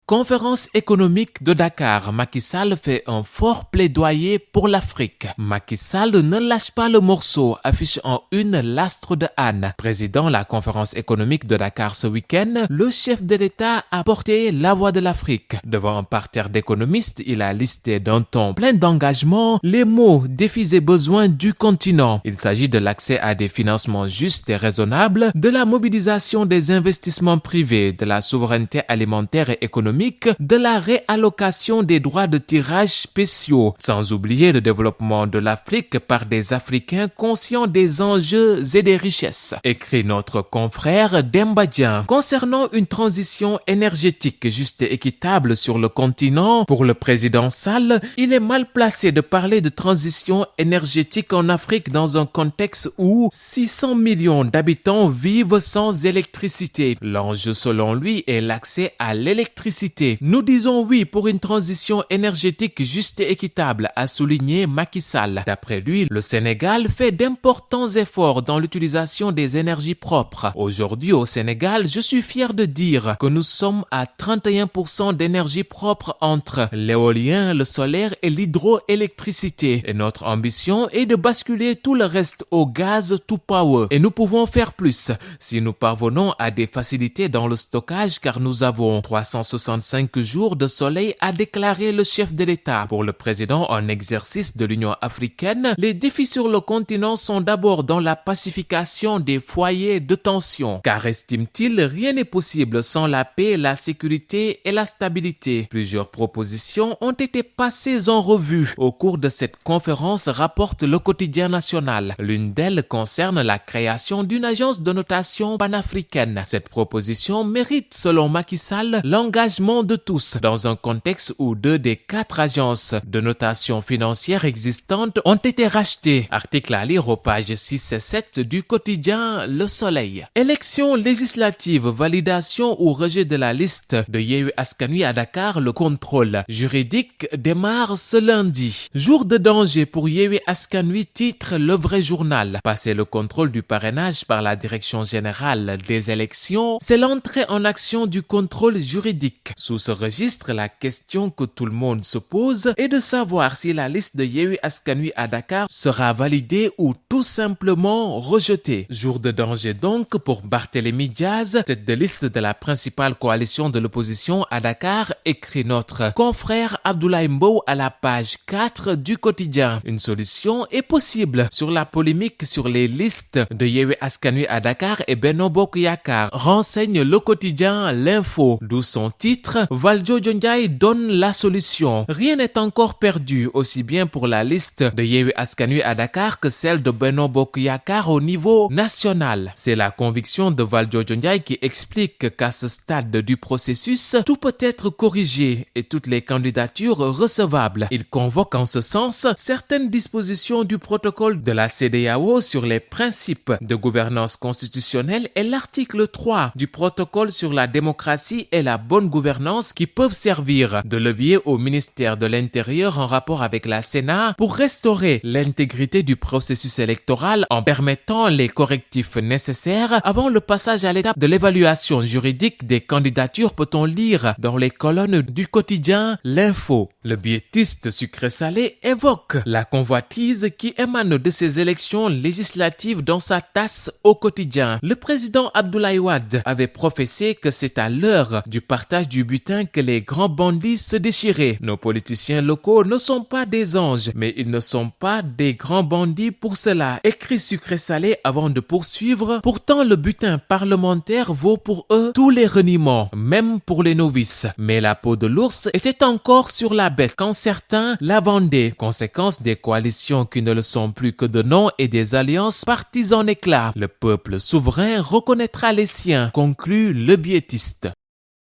Conférence économique de Dakar, Macky Sall fait un fort plaidoyer pour l'Afrique. Macky Sall ne lâche pas le morceau, affiche en une l'astre de Anne. Président la conférence économique de Dakar ce week-end, le chef de l'État a porté la voix de l'Afrique. Devant un parterre d'économistes, il a listé d'un ton plein d'engagement les maux, défis et besoins du continent. Il s'agit de l'accès à des financements justes et raisonnables, de la mobilisation des investissements privés, de la souveraineté alimentaire et économique, de la réallocation des droits de tirage spéciaux, sans oublier le développement de l'Afrique par des Africains conscients des enjeux et des richesses. Écrit notre confrère Demba Dieng. Concernant une transition énergétique juste et équitable sur le continent, pour le président Sall, il est mal placé de parler de transition énergétique en Afrique dans un contexte où 600 millions d'habitants vivent sans électricité. L'enjeu selon lui est l'accès à l'électricité. Nous disons oui pour une transition énergétique juste et équitable, a souligné Macky Sall. D'après lui, le Sénégal fait d'importants efforts dans l'utilisation des énergies propres. Aujourd'hui au Sénégal, je suis fier de dire que nous sommes à 31% d'énergie propre entre l'éolien, le solaire et l'hydroélectricité. Et notre ambition est de basculer tout le reste au gaz to power. Et nous pouvons faire plus si nous parvenons à des facilités dans le stockage car nous avons 365 jours de soleil, a déclaré le chef de l'État. Pour le président en exercice de l'Union africaine, les défis sur le continent sont d'abord dans la pacification des foyers de tension. Car estime-t-il, rien n'est possible sans la paix, la sécurité et la stabilité. Plusieurs propositions ont été passées en revue au cours de cette conférence, rapporte le quotidien national. L'une d'elles concerne la création d'une agence de notation panafricaine. Cette proposition mérite, selon Macky Sall, l'engagement de tous dans un contexte où 2 des 4 agences de notation financière existantes ont été rachetées. Article à lire aux pages 6 et 7 du quotidien Le Soleil. Élections législatives, validation ou rejet de la liste de Yewwi Askan Wi à Dakar, le contrôle juridique démarre ce lundi. Jour de danger pour Yewwi Askan Wi, titre Le Vrai Journal. Passer le contrôle du parrainage par la direction générale des élections, c'est l'entrée en action du contrôle juridique. Sous ce registre, la question que tout le monde se pose est de savoir si la liste de Yewwi Askan Wi à Dakar sera validée ou tout simplement rejetée. Jour de danger donc pour Barthélémy Diaz, tête de liste de la principale coalition de l'opposition à Dakar, écrit notre confrère Abdoulaye Mbow à la page 4 du quotidien. Une solution est possible sur la polémique sur les listes de Yewwi Askan Wi à Dakar et Benno Bokk Yakaar, renseigne le quotidien L'Info, d'où son titre Valdiodio Ndiaye donne la solution. Rien n'est encore perdu, aussi bien pour la liste de Yewwi Askan Wi à Dakar que celle de Benno Bokk Yakaar au niveau national. C'est la conviction de Valdiodio Ndiaye qui explique qu'à ce stade du processus, tout peut être corrigé et toutes les candidatures recevables. Il convoque en ce sens certaines dispositions du protocole de la CEDEAO sur les principes de gouvernance constitutionnelle et l'article 3 du protocole sur la démocratie et la bonne gouvernance qui peuvent servir de levier au ministère de l'Intérieur en rapport avec la Sénat pour restaurer l'intégrité du processus électoral en permettant les correctifs nécessaires avant le passage à l'étape de l'évaluation juridique des candidatures, peut-on lire dans les colonnes du quotidien L'Info. Le biétiste sucré-salé évoque la convoitise qui émane de ces élections législatives dans sa tasse au quotidien. Le président Abdoulaye Wade avait professé que c'est à l'heure du partage du butin que les grands bandits se déchiraient. Nos politiciens locaux ne sont pas des anges, mais ils ne sont pas des grands bandits pour cela. Écrit sucré-salé avant de poursuivre. Pourtant, le butin parlementaire vaut pour eux tous les reniements, même pour les novices. Mais la peau de l'ours était encore sur la bête quand certains la vendaient. Conséquence des coalitions qui ne le sont plus que de nom et des alliances parties en éclats. Le peuple souverain reconnaîtra les siens, conclut le biétiste.